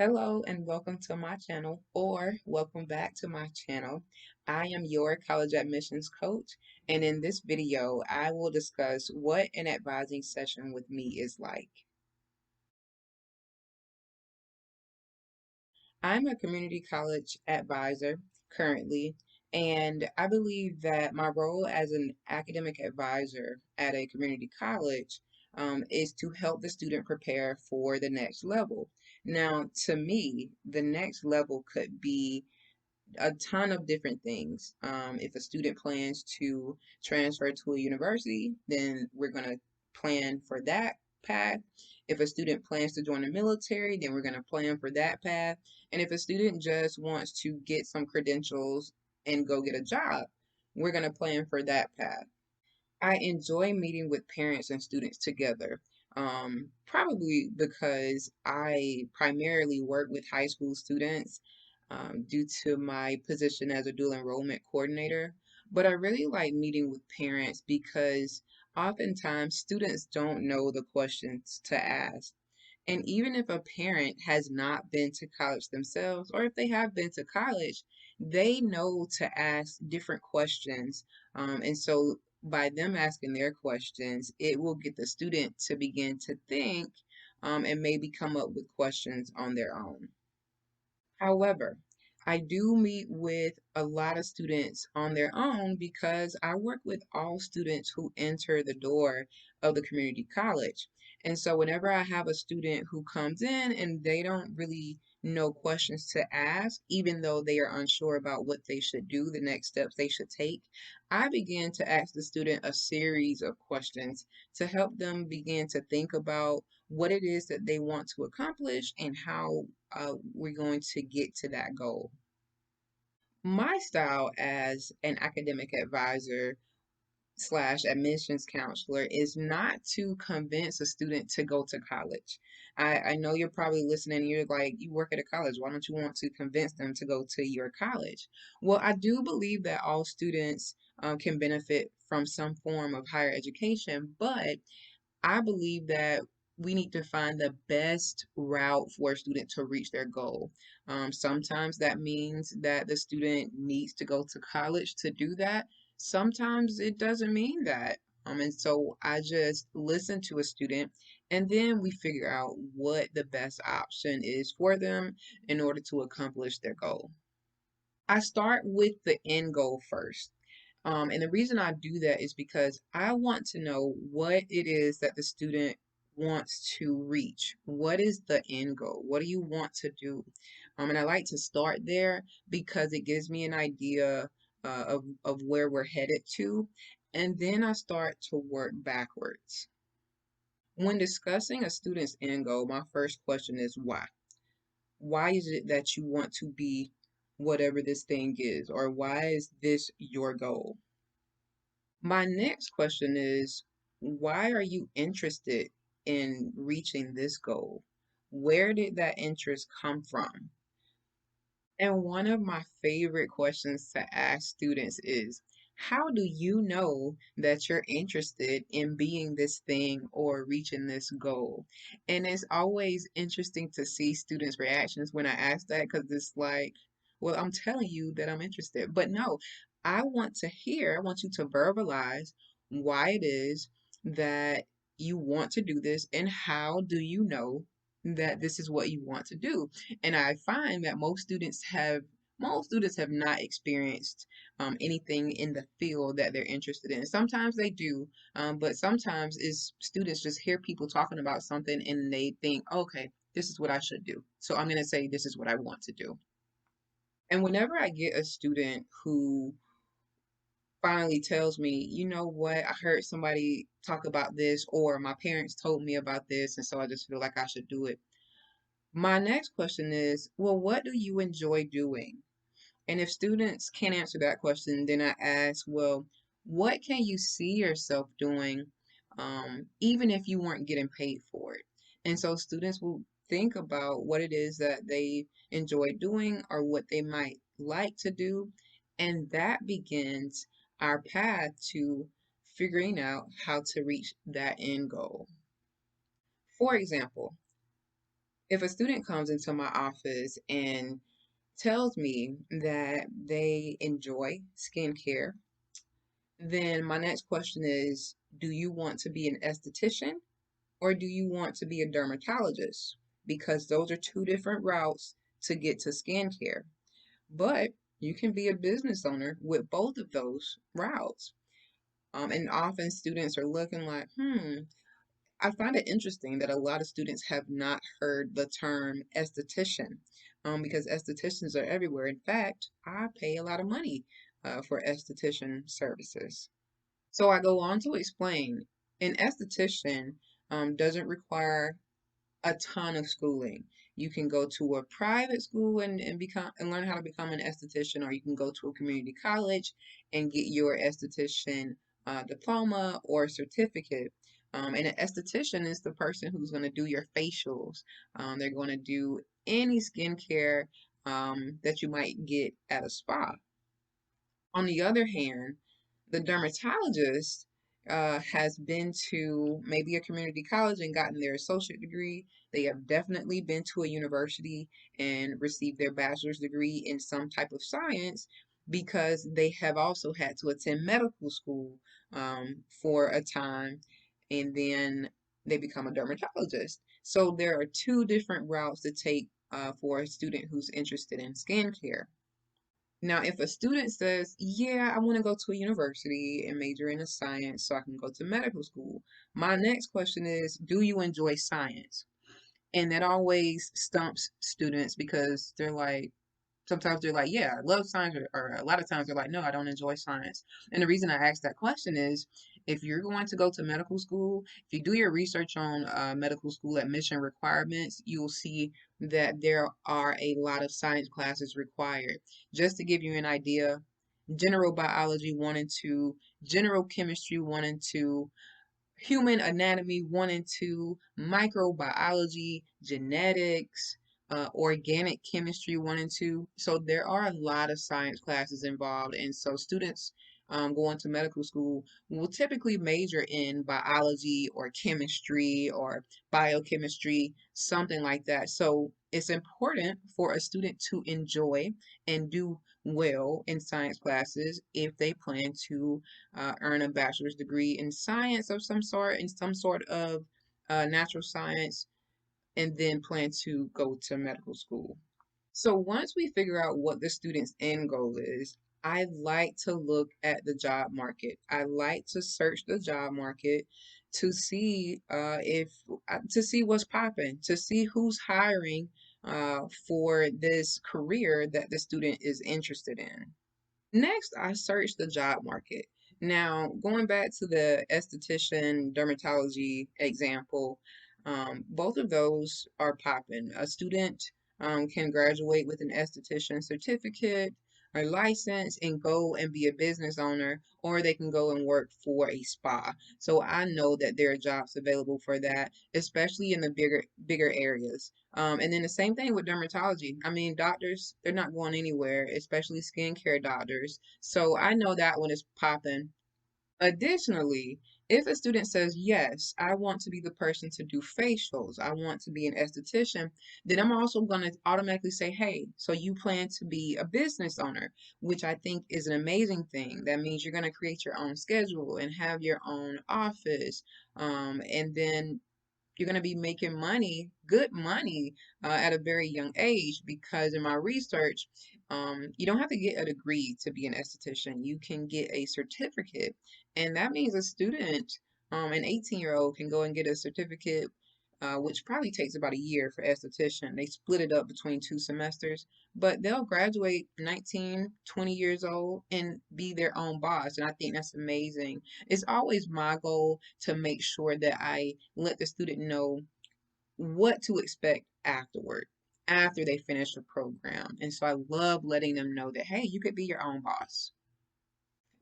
Hello and welcome to my channel, or welcome back to my channel. I am your college admissions coach, and in this video, I will discuss what an advising session with me is like. I'm a community college advisor currently, and I believe that my role as an academic advisor at a community college is to help the student prepare for the next level. Now, to me, the next level could be a ton of different things. If a student plans to transfer to a university, then we're going to plan for that path. If a student plans to join the military, then we're going to plan for that path. And if a student just wants to get some credentials and go get a job, we're going to plan for that path. I enjoy meeting with parents and students together, probably because I primarily work with high school students due to my position as a dual enrollment coordinator. But I really like meeting with parents because oftentimes students don't know the questions to ask. And even if a parent has not been to college themselves, or if they have been to college, they know to ask different questions. And so by them asking their questions, it will get the student to begin to think and maybe come up with questions on their own. However, I do meet with a lot of students on their own because I work with all students who enter the door of the community college. And so whenever I have a student who comes in and they don't really know questions to ask, even though they are unsure about what they should do, the next steps they should take, I begin to ask the student a series of questions to help them begin to think about what it is that they want to accomplish and how we're going to get to that goal. My style as an academic advisor slash admissions counselor is not to convince a student to go to college. I know you're probably listening and you're like, you work at a college. Why don't you want to convince them to go to your college? Well, I do believe that all students can benefit from some form of higher education, but I believe that we need to find the best route for a student to reach their goal. Sometimes that means that the student needs to go to college to do that. Sometimes it doesn't mean that. And so I just listen to a student and then we figure out what the best option is for them in order to accomplish their goal. I start with the end goal first. And the reason I do that is because I want to know what it is that the student wants to reach. What is the end goal? What do you want to do? And I like to start there because it gives me an idea of where we're headed to. And then I start to work backwards. When discussing a student's end goal, my first question is why? Why is it that you want to be whatever this thing is? Or why is this your goal? My next question is, why are you interested in reaching this goal? Where did that interest come from? And one of my favorite questions to ask students is, how do you know that you're interested in being this thing or reaching this goal? And it's always interesting to see students' reactions when I ask that because it's like, well, I'm telling you that I'm interested. But no, I want you to verbalize why it is that you want to do this and how do you know that this is what you want to do. And I find that most students have not experienced anything in the field that they're interested in. Sometimes they do, but sometimes is students just hear people talking about something and they think, okay, this is what I should do. So I'm going to say this is what I want to do. And whenever I get a student who finally tells me, you know what, I heard somebody talk about this, or my parents told me about this, and so I just feel like I should do it. My next question is, well, what do you enjoy doing? And if students can't answer that question, then I ask, well, what can you see yourself doing, even if you weren't getting paid for it? And so students will think about what it is that they enjoy doing or what they might like to do. And that begins our path to figuring out how to reach that end goal. For example, If a student comes into my office and tells me that they enjoy skincare, then my next question is, do you want to be an esthetician or do you want to be a dermatologist? Because those are two different routes to get to skincare. But you can be a business owner with both of those routes. And often students are looking like, I find it interesting that a lot of students have not heard the term esthetician, because estheticians are everywhere. In fact, I pay a lot of money for esthetician services. So I go on to explain an esthetician doesn't require a ton of schooling. You can go to a private school and become and learn how to become an esthetician, or you can go to a community college and get your esthetician diploma or certificate. And an esthetician is the person who's going to do your facials. They're going to do any skincare that you might get at a spa. On the other hand, the dermatologist has been to maybe a community college and gotten their associate degree. They have definitely been to a university and received their bachelor's degree in some type of science because they have also had to attend medical school for a time and then they become a dermatologist. So there are two different routes to take for a student who's interested in skincare. Now, if a student says, yeah, I want to go to a university and major in a science so I can go to medical school, my next question is, do you enjoy science? And that always stumps students because they're like, sometimes they're like, yeah, I love science, or a lot of times they're like, no, I don't enjoy science. And the reason I ask that question is if you're going to go to medical school, if you do your research on medical school admission requirements, you'll see that there are a lot of science classes required. Just to give you an idea, general biology 1 and 2, general chemistry 1 and 2, human anatomy 1 and 2, microbiology, genetics, organic chemistry 1 and 2. So there are a lot of science classes involved. And so students going to medical school will typically major in biology or chemistry or biochemistry, something like that. So it's important for a student to enjoy and do well in science classes if they plan to earn a bachelor's degree in science of some sort, in some sort of natural science, and then plan to go to medical school. So once we figure out what the student's end goal is, I like to look at the job market. I like to search the job market to see if to see what's popping, to see who's hiring for this career that the student is interested in. Next, I searched the job market. Now, going back to the esthetician dermatology example, both of those are popping. A student can graduate with an esthetician certificate or license and go and be a business owner, or they can go and work for a spa. So I know that there are jobs available for that, especially in the bigger areas. And then the same thing with dermatology. I mean, doctors, they're not going anywhere, especially skincare doctors. So I know that one is popping. Additionally, if a student says, yes, I want to be the person to do facials, I want to be an esthetician, then I'm also going to automatically say, hey, so you plan to be a business owner, which I think is an amazing thing. That means you're going to create your own schedule and have your own office. And then you're going to be making money, good money, at a very young age because in my research, you don't have to get a degree to be an esthetician. You can get a certificate, and that means a student, an 18-year-old, can go and get a certificate, which probably takes about a year for esthetician. They split it up between 2 semesters, but they'll graduate 19, 20 years old and be their own boss. And I think that's amazing. It's always my goal to make sure that I let the student know what to expect afterward, after they finish the program. And so I love letting them know that, hey, you could be your own boss.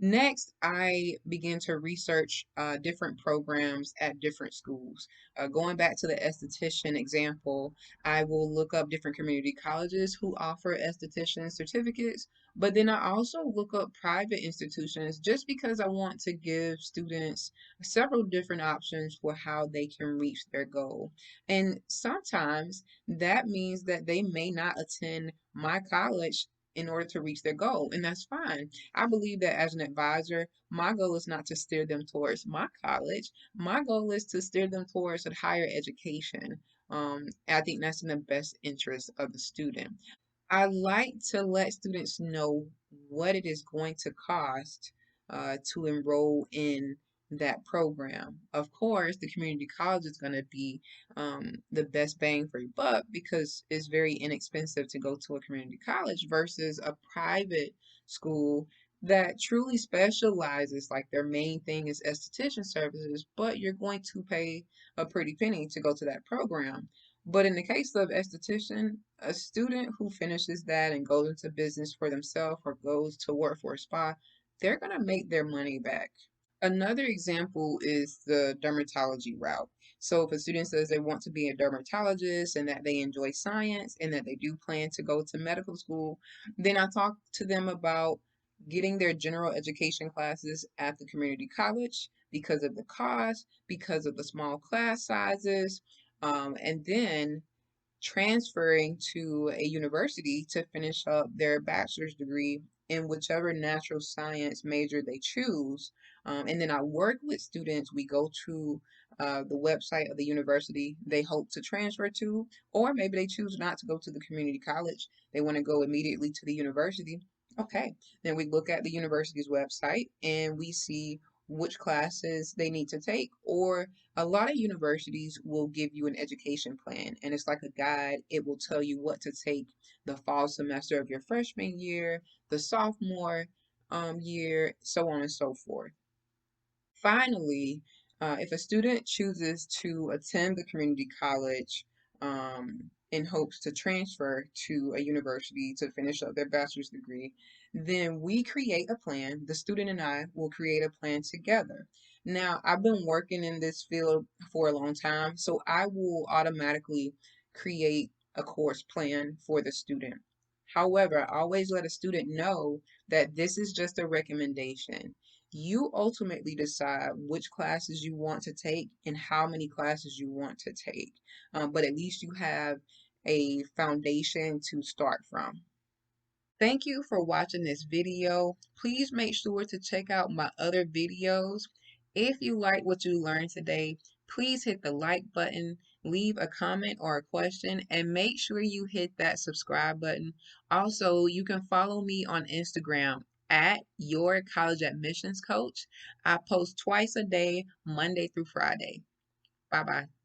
Next, I began to research different programs at different schools. Going back to the esthetician example, I will look up different community colleges who offer esthetician certificates, but then I also look up private institutions just because I want to give students several different options for how they can reach their goal. And sometimes that means that they may not attend my college in order to reach their goal, and that's fine. I believe that as an advisor, my goal is not to steer them towards my college. My goal is to steer them towards a higher education. I think that's in the best interest of the student. I like to let students know what it is going to cost to enroll in that program. Of course, the community college is going to be the best bang for your buck because it's very inexpensive to go to a community college versus a private school that truly specializes, like their main thing is esthetician services, but you're going to pay a pretty penny to go to that program. But in the case of esthetician, a student who finishes that and goes into business for themselves or goes to work for a spa, they're going to make their money back. Another example is the dermatology route. So, if a student says they want to be a dermatologist and that they enjoy science and that they do plan to go to medical school, then I talk to them about getting their general education classes at the community college because of the cost, because of the small class sizes, and then transferring to a university to finish up their bachelor's degree in whichever natural science major they choose. And then I work with students. We go to the website of the university they hope to transfer to, or maybe they choose not to go to the community college. They want to go immediately to the university. Okay, then we look at the university's website and we see which classes they need to take, or a lot of universities will give you an education plan and it's like a guide. It will tell you what to take the fall semester of your freshman year, the sophomore year, so on and so forth. Finally, if a student chooses to attend the community college in hopes to transfer to a university to finish up their bachelor's degree, then we create a plan. The student and I will create a plan together. Now, I've been working in this field for a long time, so I will automatically create a course plan for the student. However, I always let a student know that this is just a recommendation. You ultimately decide which classes you want to take and how many classes you want to take. But at least you have a foundation to start from. Thank you for watching this video. Please make sure to check out my other videos. If you like what you learned today, please hit the like button, leave a comment or a question, and make sure you hit that subscribe button. Also, you can follow me on Instagram at your college admissions coach. I post twice a day, Monday through Friday. Bye bye.